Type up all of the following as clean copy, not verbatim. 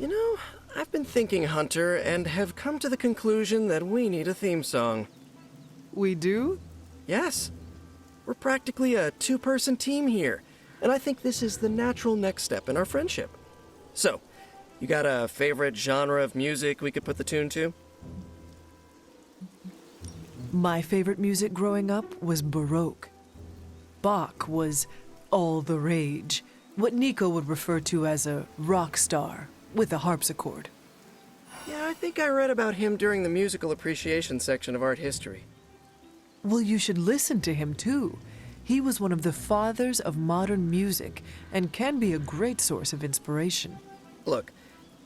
You know, I've been thinking, Hunter, and have come to the conclusion that we need a theme song. We do? Yes. We're practically a two-person team here, and I think this is the natural next step in our friendship. So, you got a favorite genre of music we could put the tune to? My favorite music growing up was Baroque. Bach was all the rage, what Nico would refer to as a rock star with a harpsichord. Yeah, I think I read about him during the musical appreciation section of art history. Well, you should listen to him too. He was one of the fathers of modern music and can be a great source of inspiration. Look,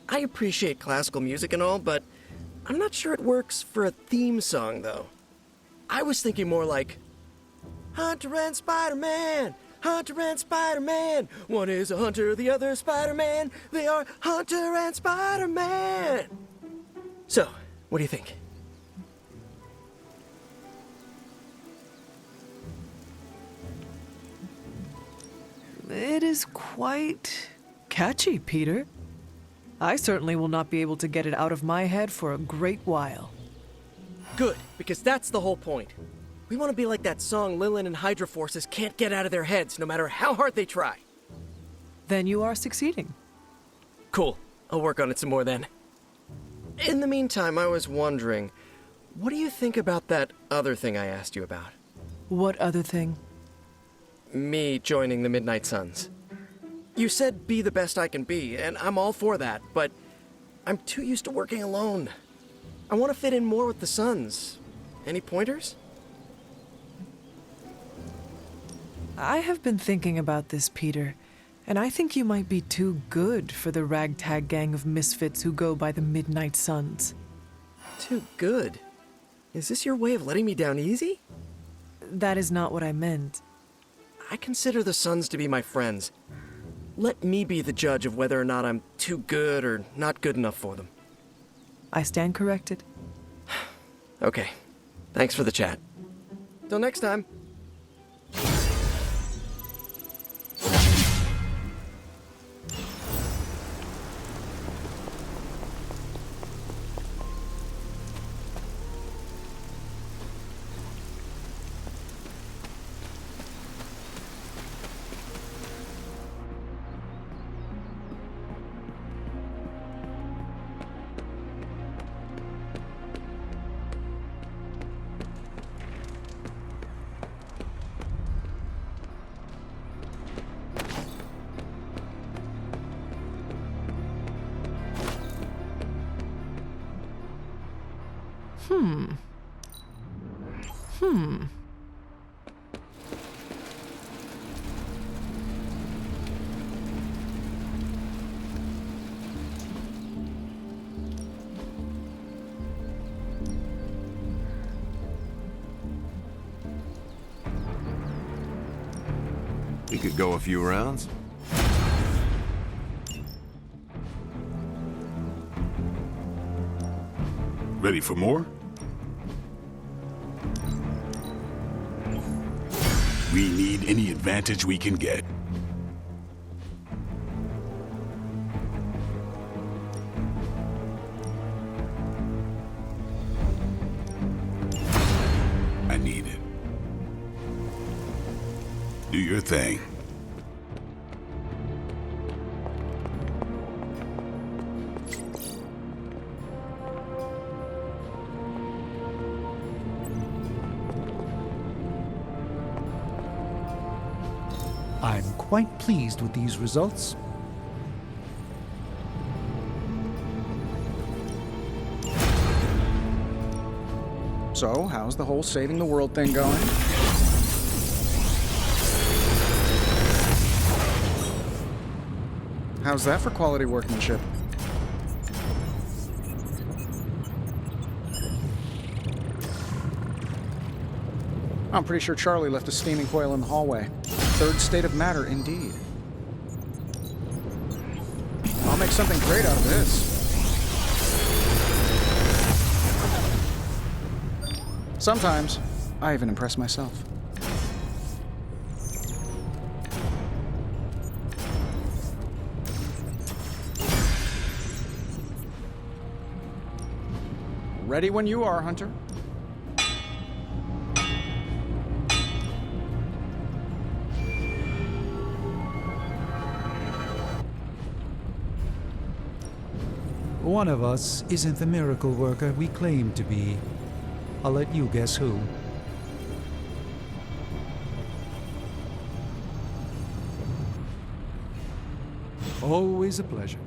I appreciate classical music and all, but I'm not sure it works for a theme song, though. I was thinking more like, Hunter and Spider-Man! Hunter and Spider-Man! One is a hunter, the other Spider-Man. They are Hunter and Spider-Man! So, what do you think? It is quite catchy, Peter. I certainly will not be able to get it out of my head for a great while. Good, because that's the whole point. We want to be like that song Lilith and Hydra Forces can't get out of their heads, no matter how hard they try. Then you are succeeding. Cool. I'll work on it some more then. In the meantime, I was wondering, what do you think about that other thing I asked you about? What other thing? Me joining the Midnight Suns. You said be the best I can be, and I'm all for that, but I'm too used to working alone. I want to fit in more with the Suns. Any pointers? I have been thinking about this, Peter, and I think you might be too good for the ragtag gang of misfits who go by the Midnight Suns. Too good? Is this your way of letting me down easy? That is not what I meant. I consider the Suns to be my friends. Let me be the judge of whether or not I'm too good or not good enough for them. I stand corrected. Okay. Thanks for the chat. Till next time. We could go a few rounds. Ready for more? We need any advantage we can get. I need it. Do your thing. I'm quite pleased with these results. So, how's the whole saving the world thing going? How's that for quality workmanship? I'm pretty sure Charlie left a steaming coil in the hallway. Third state of matter, indeed. I'll make something great out of this. Sometimes, I even impress myself. Ready when you are, Hunter. One of us isn't the miracle worker we claim to be. I'll let you guess who. Always a pleasure.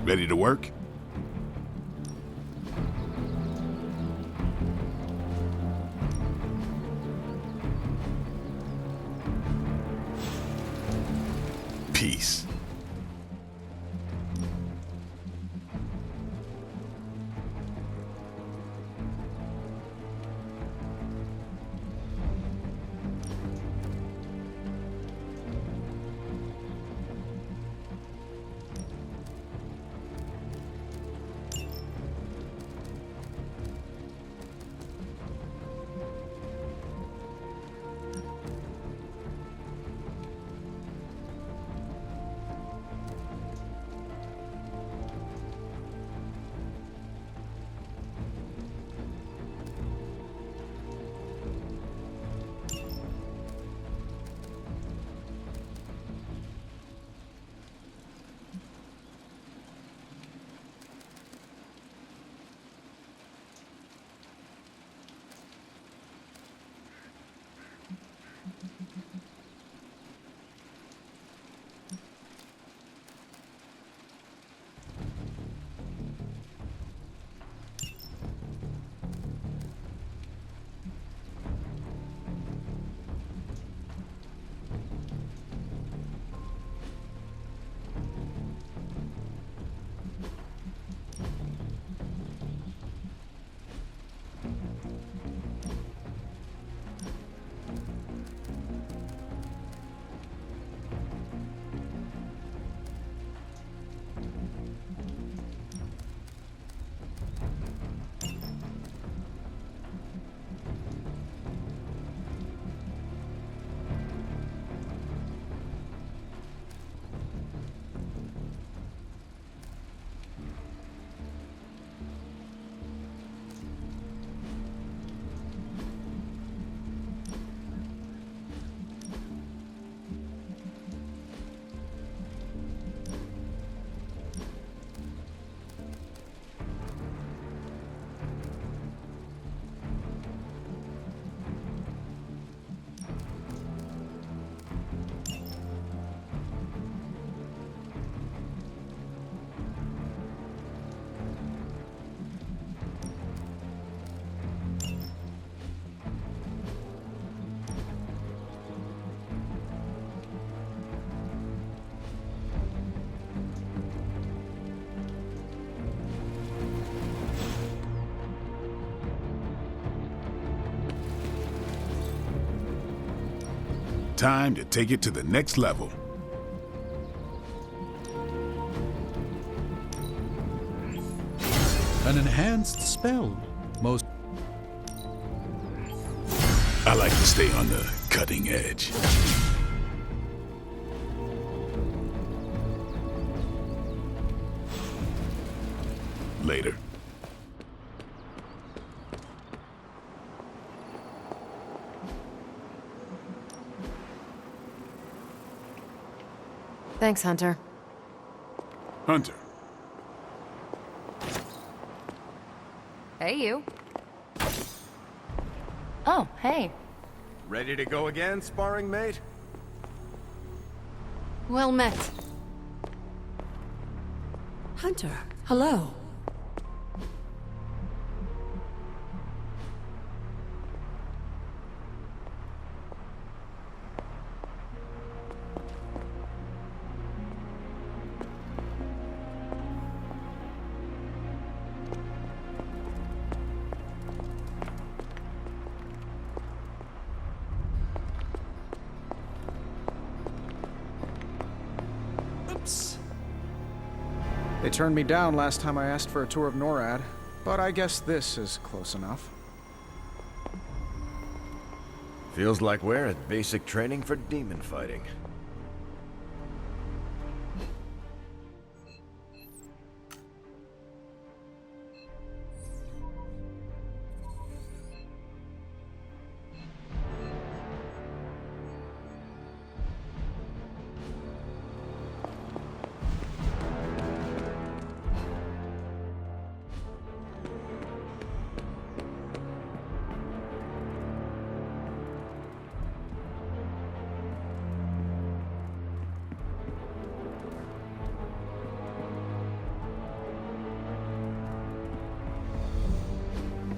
Ready to work? Peace. Time to take it to the next level. An enhanced spell. Most. I like to stay on the cutting edge. Later. Thanks, Hunter. Hunter. Hey, you. Oh, hey. Ready to go again, sparring mate? Well met. Hunter, hello. They turned me down last time I asked for a tour of NORAD, but I guess this is close enough. Feels like we're at basic training for demon fighting.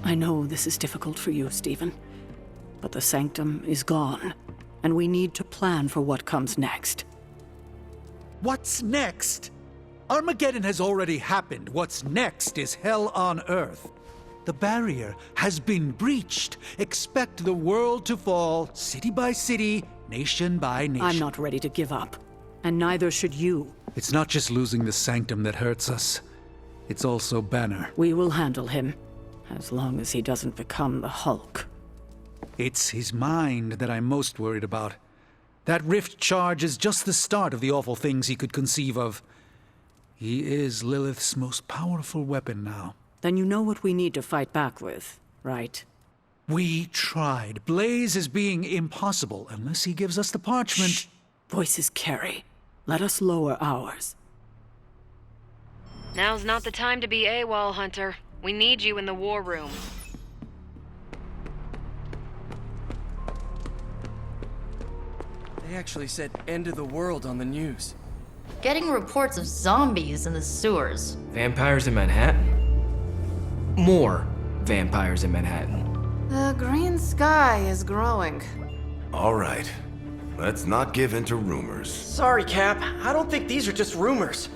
I know this is difficult for you, Stephen, but the Sanctum is gone, and we need to plan for what comes next. What's next? Armageddon has already happened. What's next is hell on Earth. The barrier has been breached. Expect the world to fall, city by city, nation by nation. I'm not ready to give up, and neither should you. It's not just losing the Sanctum that hurts us. It's also Banner. We will handle him, as long as he doesn't become the Hulk. It's his mind that I'm most worried about. That rift charge is just the start of the awful things he could conceive of. He is Lilith's most powerful weapon now. Then you know what we need to fight back with, right? We tried. Blaze is being impossible unless he gives us the parchment. Shh. Voices carry. Let us lower ours. Now's not the time to be AWOL, Hunter. We need you in the war room. They actually said end of the world on the news. Getting reports of zombies in the sewers. Vampires in Manhattan? More vampires in Manhattan. The green sky is growing. All right. Let's not give in to rumors. Sorry, Cap. I don't think these are just rumors.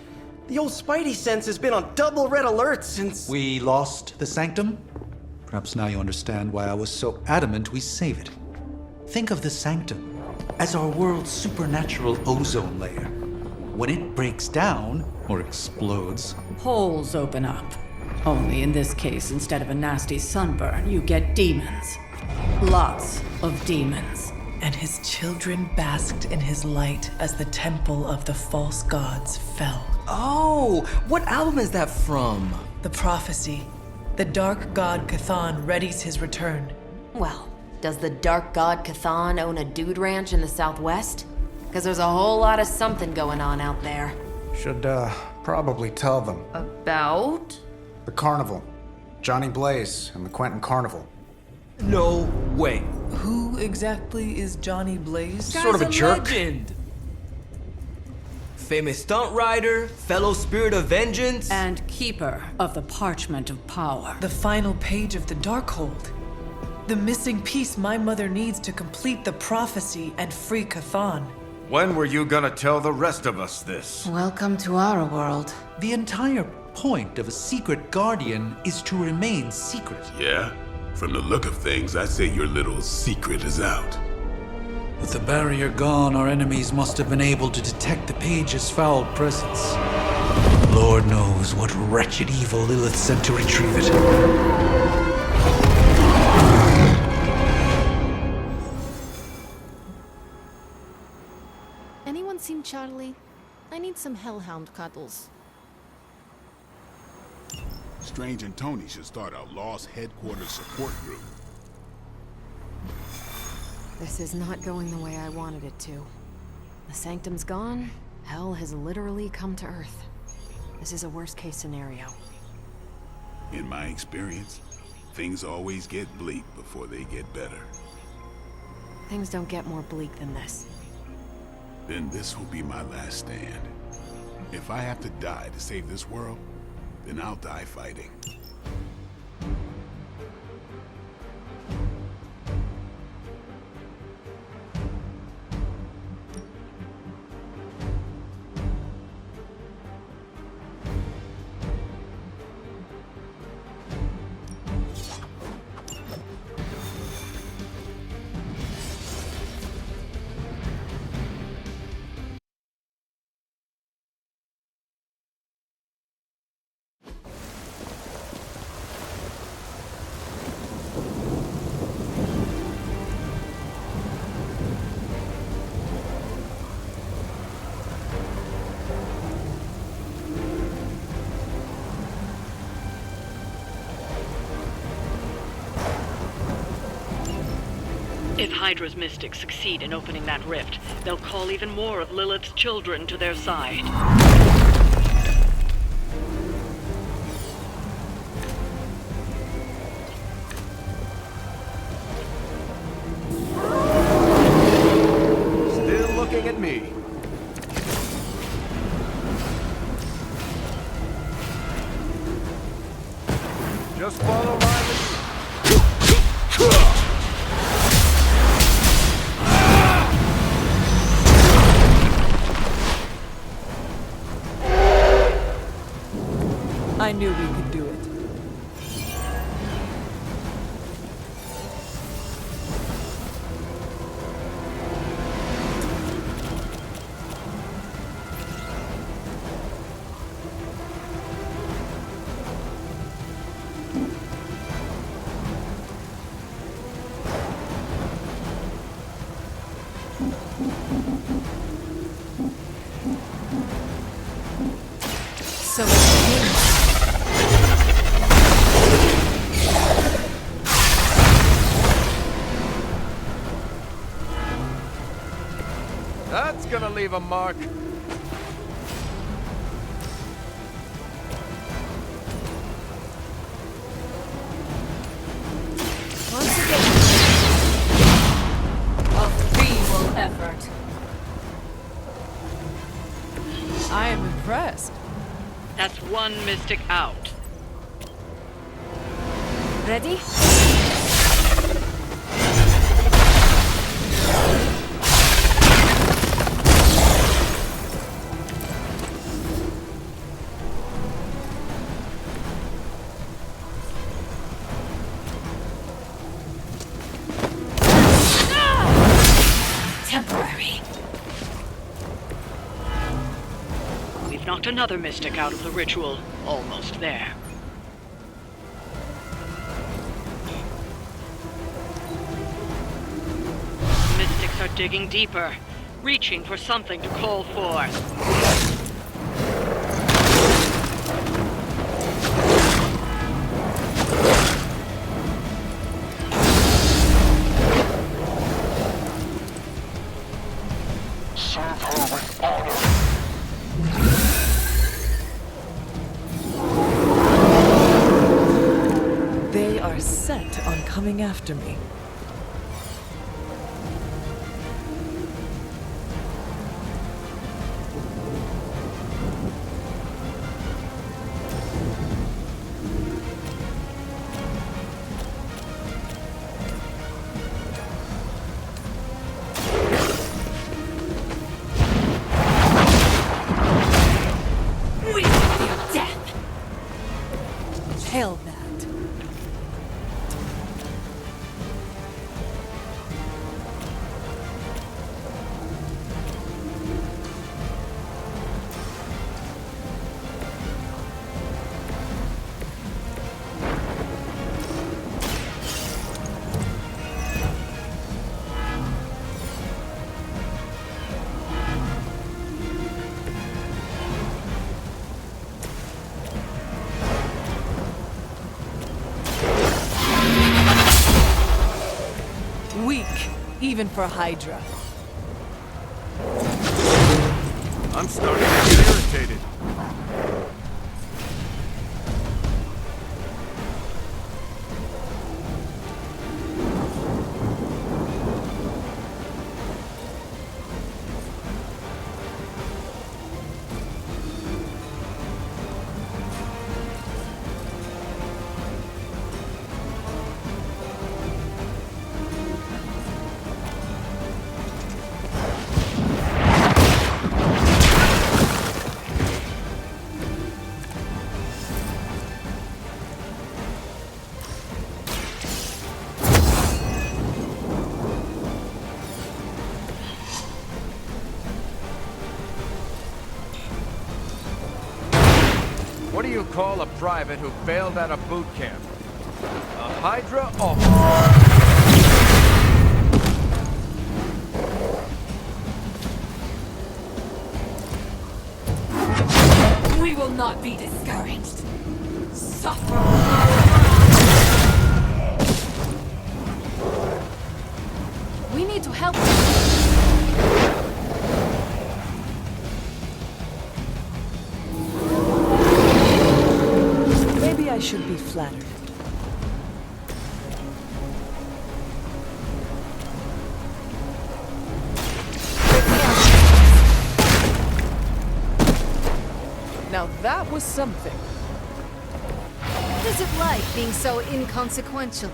The old Spidey sense has been on double red alert since... We lost the Sanctum? Perhaps now you understand why I was so adamant we save it. Think of the Sanctum as our world's supernatural ozone layer. When it breaks down, or explodes... Holes open up. Only in this case, instead of a nasty sunburn, you get demons. Lots of demons. And his children basked in his light as the temple of the false gods fell. Oh, what album is that from? The prophecy. The dark god Chthon readies his return. Well, does the dark god Chthon own a dude ranch in the Southwest? Because there's a whole lot of something going on out there. Should, probably tell them. About? The carnival. Johnny Blaze and the Quentin Carnival. No way. Who exactly is Johnny Blaze? Sort of a jerk. Legend. Famous stunt rider, fellow spirit of vengeance. And keeper of the Parchment of Power. The final page of the Darkhold. The missing piece my mother needs to complete the prophecy and free Chthon. When were you gonna tell the rest of us this? Welcome to our world. The entire point of a secret guardian is to remain secret. Yeah? From the look of things, I'd say your little secret is out. With the barrier gone, our enemies must have been able to detect the page's foul presence. Lord knows what wretched evil Lilith sent to retrieve it. Anyone seen Charlie? I need some hellhound cuddles. Strange and Tony should start a Lost Headquarters support group. This is not going the way I wanted it to. The Sanctum's gone. Hell has literally come to Earth. This is a worst-case scenario. In my experience, things always get bleak before they get better. Things don't get more bleak than this. Then this will be my last stand. If I have to die to save this world, then I'll die fighting. If Hydra's mystics succeed in opening that rift, they'll call even more of Lilith's children to their side. Still looking at me. Just follow my lead. I knew we could do it. So That's gonna leave a mark. Once again, a feeble effort. I am impressed. That's one mystic out. Ready? Temporary. We've knocked another mystic out of the ritual. Almost there. Mystics are digging deeper, reaching for something to call forth. They are set on coming after me. We feel death. Hell that. Weak, even for Hydra. I'm starting to get irritated. What do you call a private who failed out of boot camp? A Hydra officer. We will not be discouraged. Suffer. help? Maybe I should be flattered. Now that was something. What is it like being so inconsequential?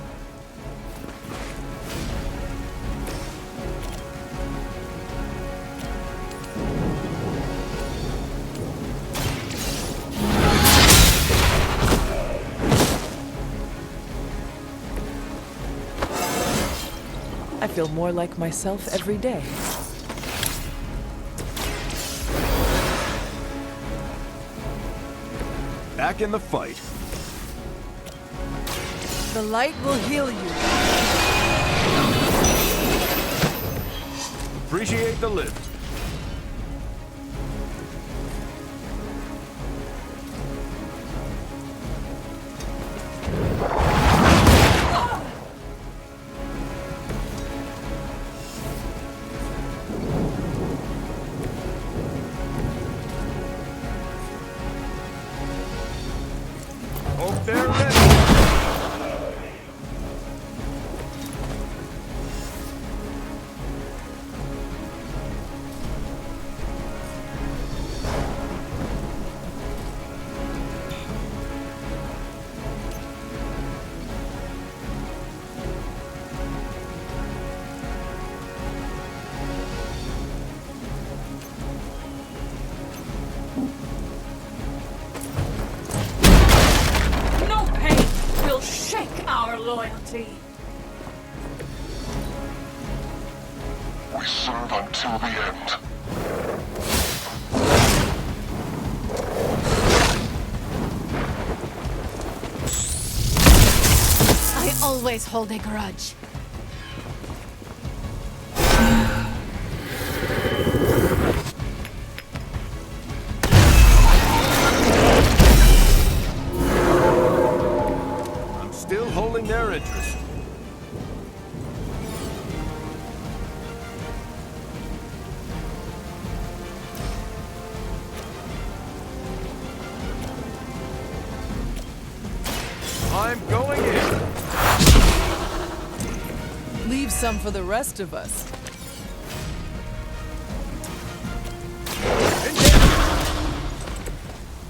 I feel more like myself every day. Back in the fight. The light will heal you. Appreciate the lift. Hope they're ready. No pain will shake our loyalty. We serve until the end. I always hold a grudge. I'm still holding their interest. I'm going in. Leave some for the rest of us.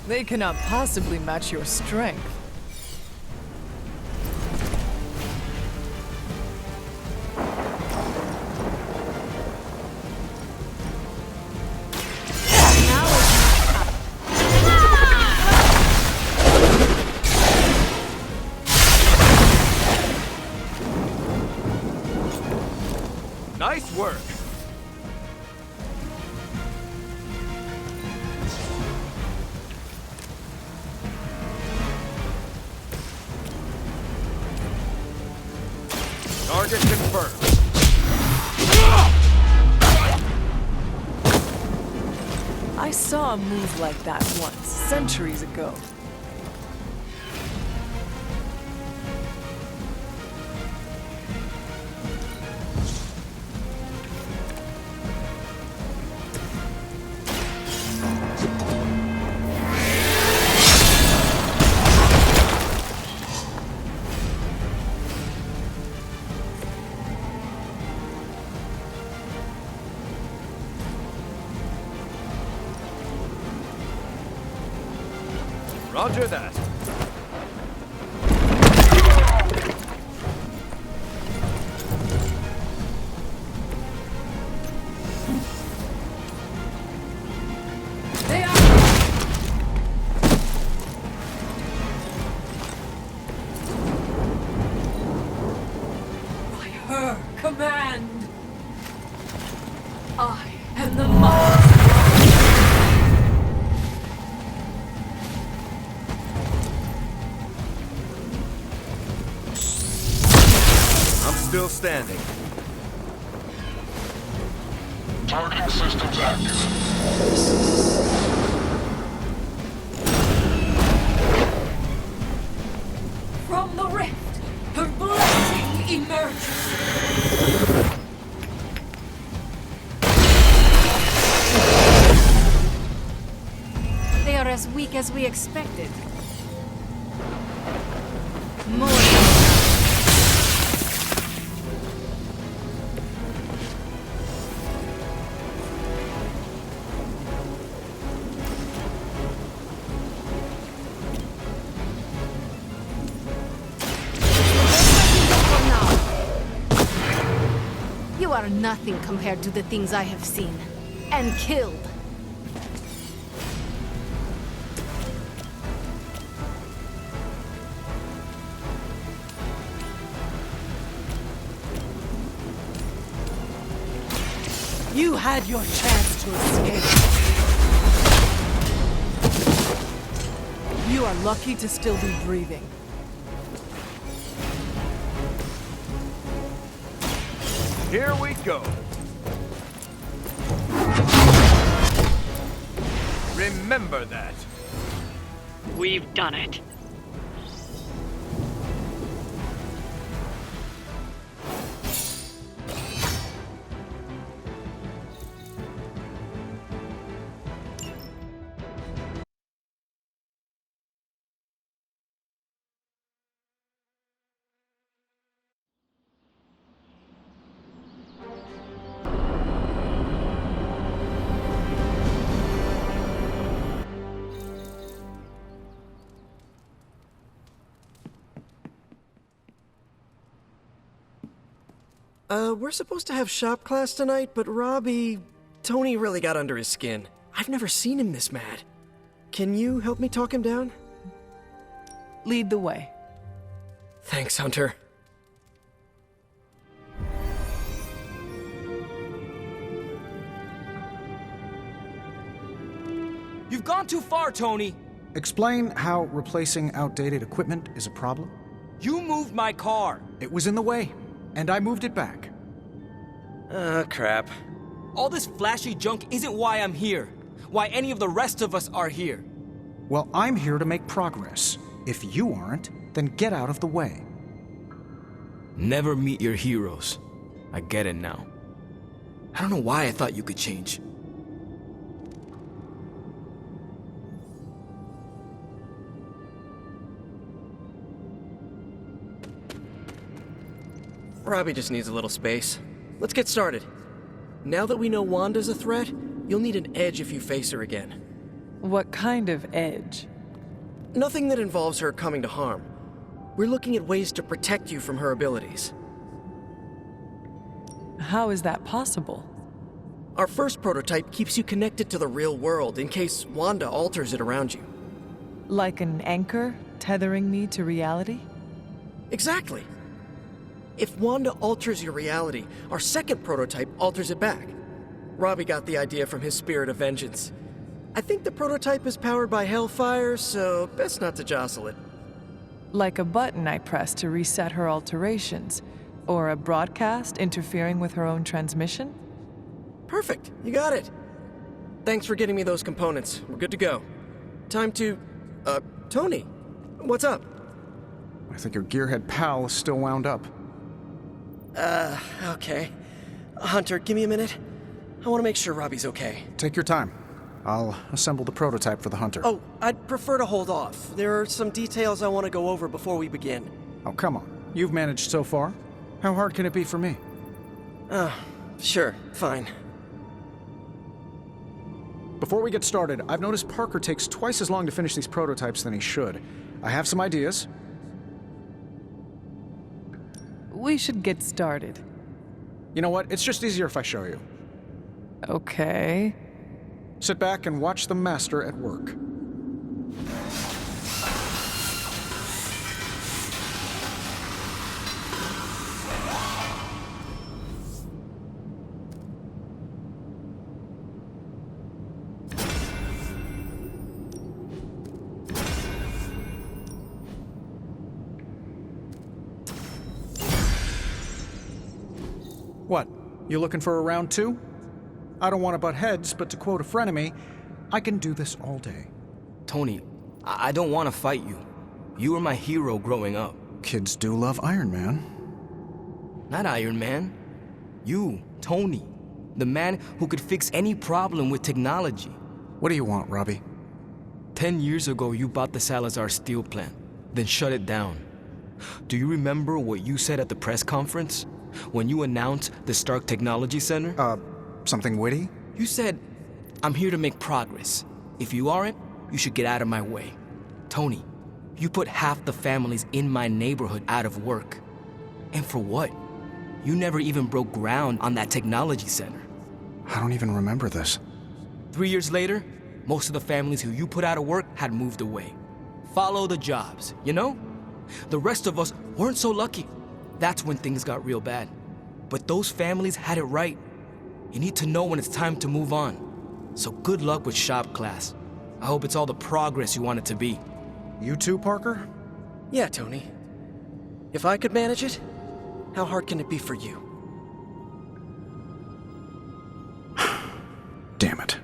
They cannot possibly match your strength. Nice work. Target confirmed. I saw a move like that once, centuries ago. Roger that. They are. By her command, I am the mother. Still standing. Targeting systems active. From the rift, her blessing emerges. as weak as we expected. More. You are nothing compared to the things I have seen and killed. You had your chance to escape. You are lucky to still be breathing. Here we go. Remember that. We've done it. We're supposed to have shop class tonight, but Tony really got under his skin. I've never seen him this mad. Can you help me talk him down? Lead the way. Thanks, Hunter. You've gone too far, Tony. Explain how replacing outdated equipment is a problem. You moved my car. It was in the way, and I moved it back. Crap. All this flashy junk isn't why I'm here. Why any of the rest of us are here. Well, I'm here to make progress. If you aren't, then get out of the way. Never meet your heroes. I get it now. I don't know why I thought you could change. Robbie just needs a little space. Let's get started. Now that we know Wanda's a threat, you'll need an edge if you face her again. What kind of edge? Nothing that involves her coming to harm. We're looking at ways to protect you from her abilities. How is that possible? Our first prototype keeps you connected to the real world in case Wanda alters it around you. Like an anchor tethering me to reality? Exactly. If Wanda alters your reality, our second prototype alters it back. Robbie got the idea from his spirit of vengeance. I think the prototype is powered by Hellfire, so best not to jostle it. Like a button I press to reset her alterations, or a broadcast interfering with her own transmission? Perfect, you got it. Thanks for getting me those components. We're good to go. Time to... Tony, what's up? I think your gearhead pal is still wound up. Okay. Hunter, give me a minute. I want to make sure Robbie's okay. Take your time. I'll assemble the prototype for the Hunter. Oh, I'd prefer to hold off. There are some details I want to go over before we begin. Oh, come on. You've managed so far. How hard can it be for me? Sure, fine. Before we get started, I've noticed Parker takes twice as long to finish these prototypes than he should. I have some ideas. We should get started. You know what? It's just easier if I show you. Okay. Sit back and watch the master at work. What? You looking for a round two? I don't want to butt heads, but to quote a frenemy, I can do this all day. Tony, I don't want to fight you. You were my hero growing up. Kids do love Iron Man. Not Iron Man. You, Tony. The man who could fix any problem with technology. What do you want, Robbie? 10 years ago, you bought the Salazar steel plant, then shut it down. Do you remember what you said at the press conference? When you announced the Stark Technology Center? Something witty? You said, I'm here to make progress. If you aren't, you should get out of my way. Tony, you put half the families in my neighborhood out of work. And for what? You never even broke ground on that technology center. I don't even remember this. 3 years later, most of the families who you put out of work had moved away. Follow the jobs, you know? The rest of us weren't so lucky. That's when things got real bad. But those families had it right. You need to know when it's time to move on. So good luck with shop class. I hope it's all the progress you want it to be. You too, Parker? Yeah, Tony. If I could manage it, how hard can it be for you? Damn it.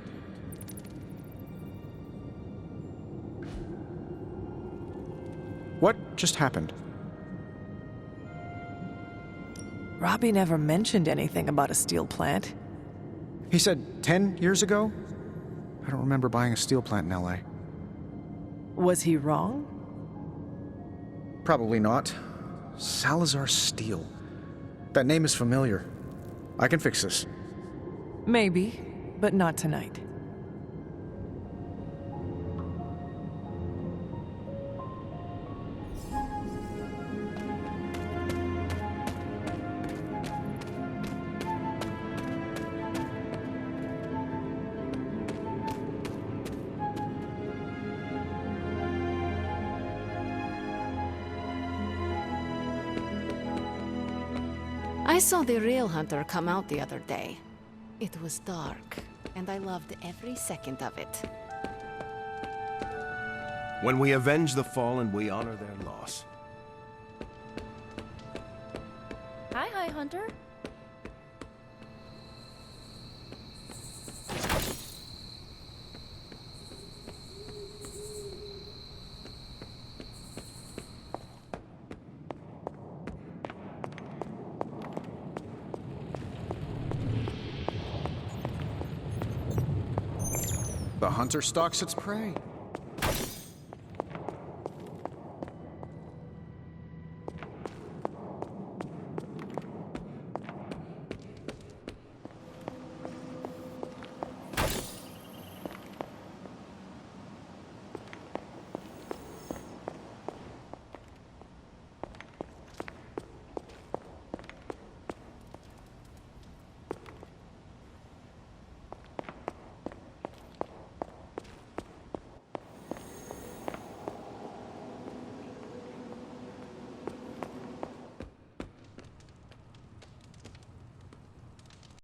What just happened? Robbie never mentioned anything about a steel plant. He said 10 years ago? I don't remember buying a steel plant in LA. Was he wrong? Probably not. Salazar Steel. That name is familiar. I can fix this. Maybe, but not tonight. I saw the real hunter come out the other day. It was dark, and I loved every second of it. When we avenge the fallen, we honor their loss. Hi, Hunter. The hunter stalks its prey.